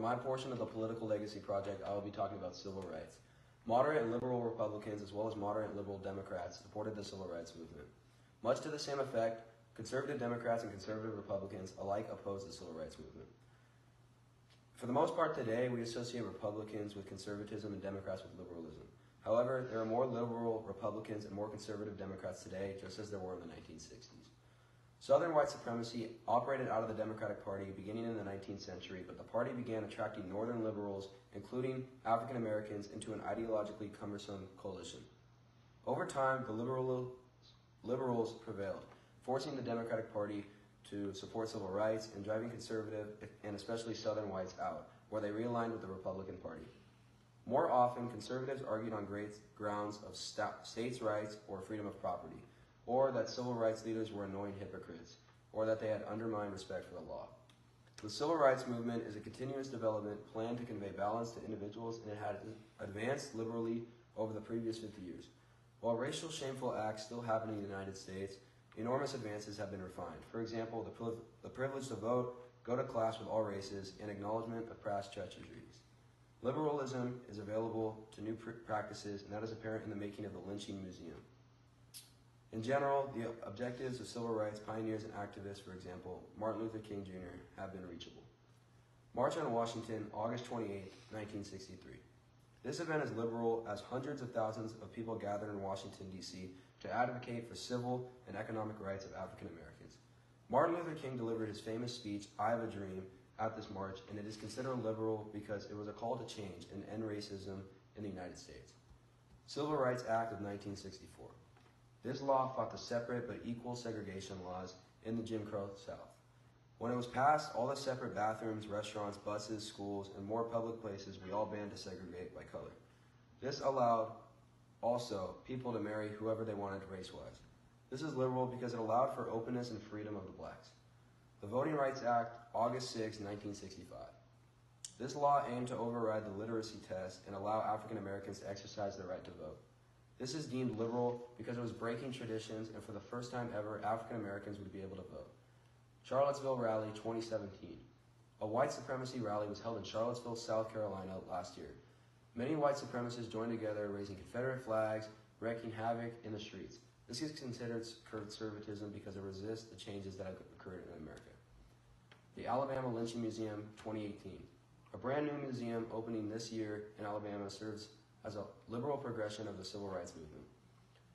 my portion of the Political Legacy Project, I will be talking about civil rights. Moderate and liberal Republicans, as well as moderate and liberal Democrats, supported the civil rights movement. Much to the same effect, conservative Democrats and conservative Republicans alike opposed the civil rights movement. For the most part today, we associate Republicans with conservatism and Democrats with liberalism. However, there are more liberal Republicans and more conservative Democrats today, just as there were in the 1960s. Southern white supremacy operated out of the Democratic Party beginning in the 19th century, but the party began attracting Northern liberals, including African Americans, into an ideologically cumbersome coalition. Over time, the liberals prevailed, forcing the Democratic Party to support civil rights and driving conservative and especially Southern whites out, where they realigned with the Republican Party. More often, conservatives argued on grounds of states' rights or freedom of property, or that civil rights leaders were annoying hypocrites, or that they had undermined respect for the law. The civil rights movement is a continuous development planned to convey balance to individuals, and it had advanced liberally over the previous 50 years. While racial shameful acts still happen in the United States, enormous advances have been refined. For example, the privilege to vote, go to class with all races, and acknowledgement of past treacheries. Liberalism is available to new practices, and that is apparent in the making of the Lynching Museum. In general, the objectives of civil rights pioneers and activists, for example, Martin Luther King Jr., have been reachable. March on Washington, August 28, 1963. This event is liberal as hundreds of thousands of people gathered in Washington, D.C. to advocate for civil and economic rights of African Americans. Martin Luther King delivered his famous speech, I Have a Dream, at this march, and it is considered liberal because it was a call to change and end racism in the United States. Civil Rights Act of 1964. This law fought the separate but equal segregation laws in the Jim Crow South. When it was passed, all the separate bathrooms, restaurants, buses, schools, and more public places we all banned to segregate by color. This allowed also people to marry whoever they wanted race-wise. This is liberal because it allowed for openness and freedom of the blacks. The Voting Rights Act, August 6, 1965. This law aimed to override the literacy test and allow African Americans to exercise their right to vote. This is deemed liberal because it was breaking traditions, and for the first time ever, African Americans would be able to vote. Charlottesville Rally 2017. A white supremacy rally was held in Charlottesville, South Carolina last year. Many white supremacists joined together, raising Confederate flags, wreaking havoc in the streets. This is considered conservatism because it resists the changes that have occurred in America. The Alabama Lynching Museum 2018. A brand new museum opening this year in Alabama serves as a liberal progression of the civil rights movement.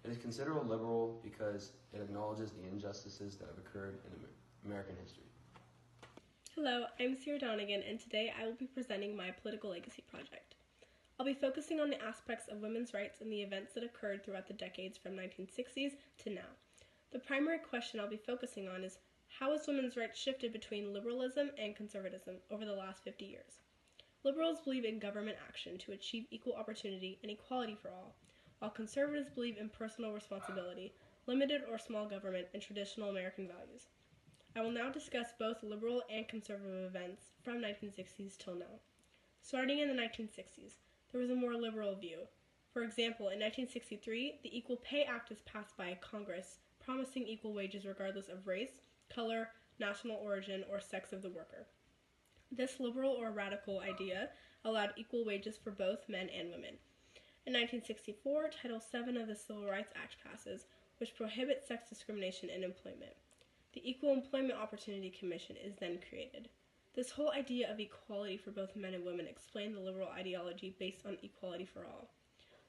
It is considered liberal because it acknowledges the injustices that have occurred in American history. Hello, I'm Sierra Donegan, and today I will be presenting my Political Legacy Project. I'll be focusing on the aspects of women's rights and the events that occurred throughout the decades from 1960s to now. The primary question I'll be focusing on is, how has women's rights shifted between liberalism and conservatism over the last 50 years? Liberals believe in government action to achieve equal opportunity and equality for all, while conservatives believe in personal responsibility, limited or small government, and traditional American values. I will now discuss both liberal and conservative events from 1960s till now. Starting in the 1960s, there was a more liberal view. For example, in 1963, the Equal Pay Act was passed by Congress, promising equal wages regardless of race, color, national origin, or sex of the worker. This liberal or radical idea allowed equal wages for both men and women. In 1964, Title VII of the Civil Rights Act passes, which prohibits sex discrimination in employment. The Equal Employment Opportunity Commission is then created. This whole idea of equality for both men and women explained the liberal ideology based on equality for all.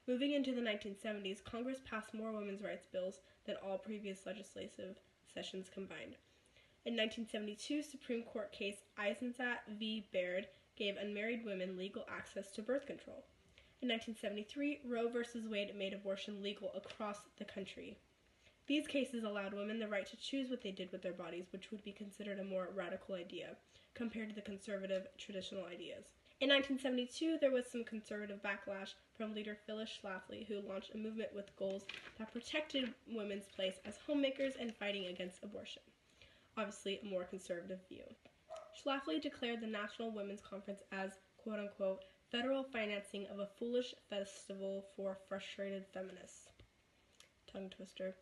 Moving into the 1970s, Congress passed more women's rights bills than all previous legislative sessions combined. In 1972, Supreme Court case Eisenstadt v. Baird gave unmarried women legal access to birth control. In 1973, Roe v. Wade made abortion legal across the country. These cases allowed women the right to choose what they did with their bodies, which would be considered a more radical idea compared to the conservative traditional ideas. In 1972, there was some conservative backlash from leader Phyllis Schlafly, who launched a movement with goals that protected women's place as homemakers and fighting against abortion. Obviously, a more conservative view. Schlafly declared the National Women's Conference as, quote-unquote, federal financing of a foolish festival for frustrated feminists. Tongue twister.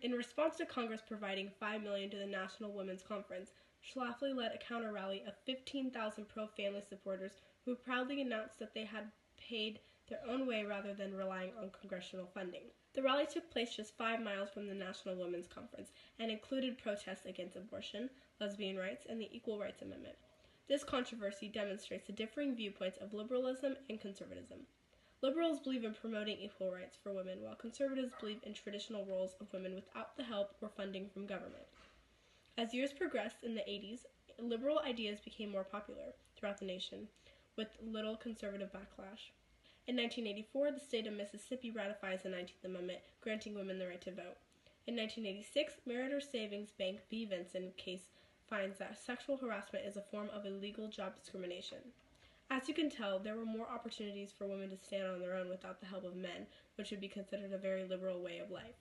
In response to Congress providing $5 million to the National Women's Conference, Schlafly led a counter-rally of 15,000 pro-family supporters who proudly announced that they had paid their own way rather than relying on congressional funding. The rally took place just 5 miles from the National Women's Conference and included protests against abortion, lesbian rights, and the Equal Rights Amendment. This controversy demonstrates the differing viewpoints of liberalism and conservatism. Liberals believe in promoting equal rights for women, while conservatives believe in traditional roles of women without the help or funding from government. As years progressed in the 80s, liberal ideas became more popular throughout the nation, with little conservative backlash. In 1984, the state of Mississippi ratifies the 19th Amendment, granting women the right to vote. In 1986, Meritor Savings Bank v. Vinson case finds that sexual harassment is a form of illegal job discrimination. As you can tell, there were more opportunities for women to stand on their own without the help of men, which would be considered a very liberal way of life.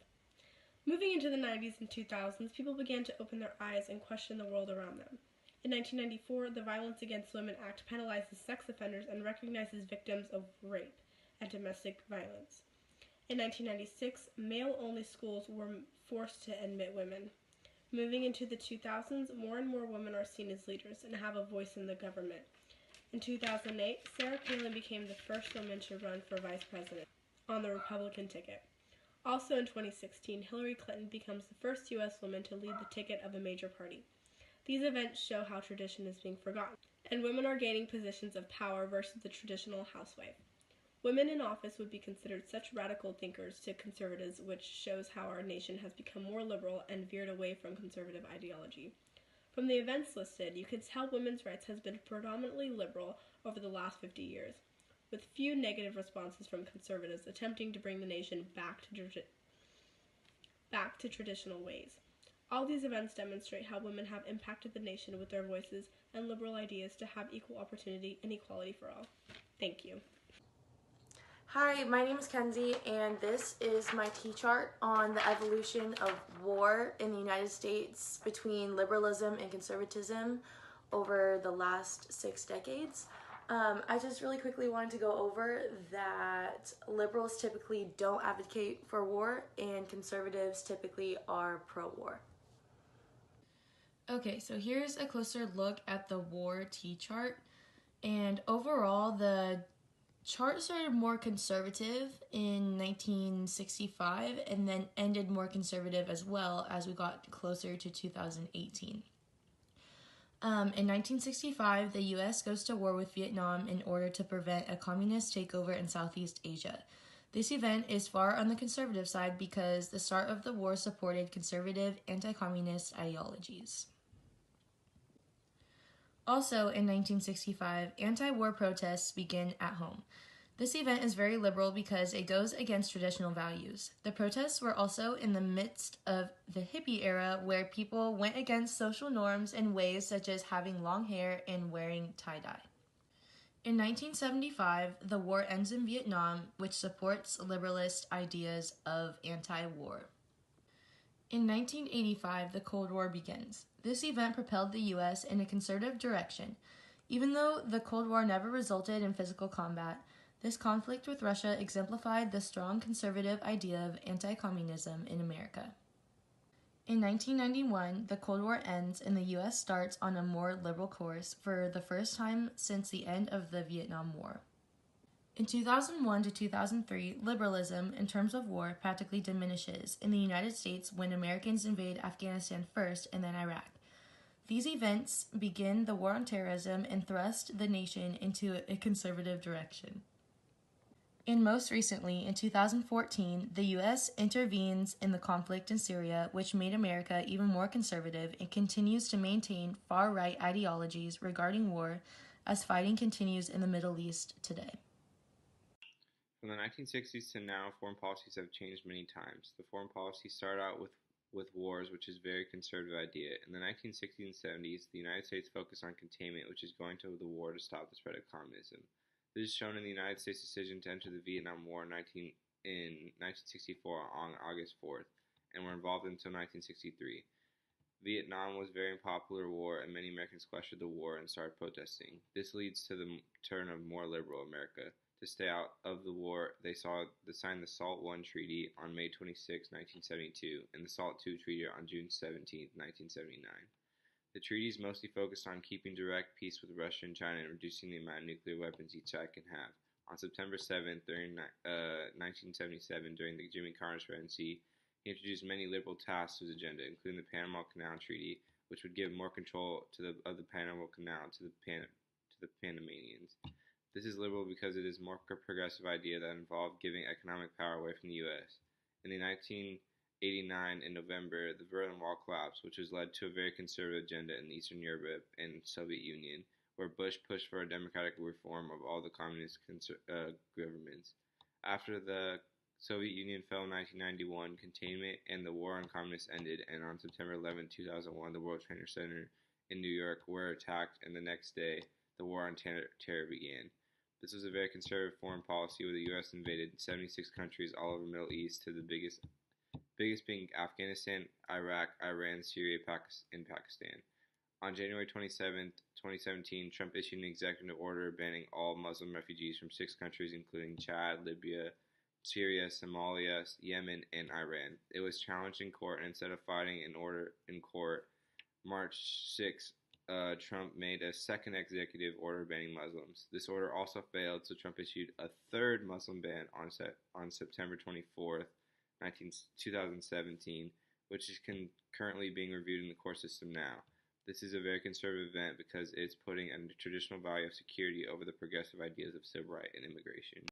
Moving into the 90s and 2000s, people began to open their eyes and question the world around them. In 1994, the Violence Against Women Act penalizes sex offenders and recognizes victims of rape and domestic violence. In 1996, male-only schools were forced to admit women. Moving into the 2000s, more and more women are seen as leaders and have a voice in the government. In 2008, Sarah Palin became the first woman to run for vice president on the Republican ticket. Also in 2016, Hillary Clinton becomes the first U.S. woman to lead the ticket of a major party. These events show how tradition is being forgotten, and women are gaining positions of power versus the traditional housewife. Women in office would be considered such radical thinkers to conservatives, which shows how our nation has become more liberal and veered away from conservative ideology. From the events listed, you can tell women's rights has been predominantly liberal over the last 50 years, with few negative responses from conservatives attempting to bring the nation back to traditional ways. All these events demonstrate how women have impacted the nation with their voices and liberal ideas to have equal opportunity and equality for all. Thank you. Hi, my name is Kenzie, and this is my T-chart on the evolution of war in the United States between liberalism and conservatism over the last 6 decades. I just really quickly wanted to go over that liberals typically don't advocate for war and conservatives typically are pro-war. Okay, so here's a closer look at the war T-chart, and overall the chart started more conservative in 1965 and then ended more conservative as well as we got closer to 2018. In 1965, the U.S. goes to war with Vietnam in order to prevent a communist takeover in Southeast Asia. This event is far on the conservative side because the start of the war supported conservative anti-communist ideologies. Also, in 1965, anti-war protests begin at home. This event is very liberal because it goes against traditional values. The protests were also in the midst of the hippie era where people went against social norms in ways such as having long hair and wearing tie-dye. In 1975, the war ends in Vietnam, which supports liberalist ideas of anti-war. In 1985, the Cold War begins. This event propelled the U.S. in a conservative direction. Even though the Cold War never resulted in physical combat, this conflict with Russia exemplified the strong conservative idea of anti-communism in America. In 1991, the Cold War ends and the U.S. starts on a more liberal course for the first time since the end of the Vietnam War. In 2001 to 2003, liberalism in terms of war practically diminishes in the United States when Americans invade Afghanistan first and then Iraq. These events begin the war on terrorism and thrust the nation into a conservative direction. And most recently, in 2014, the U.S. intervenes in the conflict in Syria, which made America even more conservative and continues to maintain far-right ideologies regarding war as fighting continues in the Middle East today. From the 1960s to now, foreign policies have changed many times. The foreign policy started out with wars, which is a very conservative idea. In the 1960s and 70s, the United States focused on containment, which is going to the war to stop the spread of communism. This is shown in the United States' decision to enter the Vietnam War in 1964 on August 4th, and were involved until 1963. Vietnam was a very unpopular war, and many Americans questioned the war and started protesting. This leads to the turn of more liberal America. To stay out of the war, they signed the SALT I Treaty on May 26, 1972, and the SALT II Treaty on June 17, 1979. The treaties mostly focused on keeping direct peace with Russia and China and reducing the amount of nuclear weapons each side can have. On September 7th, 1977, during the Jimmy Carter's presidency, he introduced many liberal tasks to his agenda, including the Panama Canal Treaty, which would give more control of the Panama Canal to the Panamanians. This is liberal because it is a more progressive idea that involved giving economic power away from the U.S. In 1989, in November, the Berlin Wall collapsed, which has led to a very conservative agenda in Eastern Europe and Soviet Union, where Bush pushed for a democratic reform of all the communist governments. After the Soviet Union fell in 1991, containment and the war on communists ended, and on September 11, 2001, the World Trade Center in New York were attacked, and the next day, the war on terror began. This was a very conservative foreign policy where the U.S. invaded 76 countries all over the Middle East, to the biggest being Afghanistan, Iraq, Iran, Syria, and Pakistan. On January 27, 2017, Trump issued an executive order banning all Muslim refugees from 6 countries, including Chad, Libya, Syria, Somalia, Yemen, and Iran. It was challenged in court, and instead of fighting an order in court, March 6, Trump made a second executive order banning Muslims. This order also failed, so Trump issued a third Muslim ban on September 24, 2017, which is currently being reviewed in the court system now. This is a very conservative event because it's putting a traditional value of security over the progressive ideas of civil rights and immigration.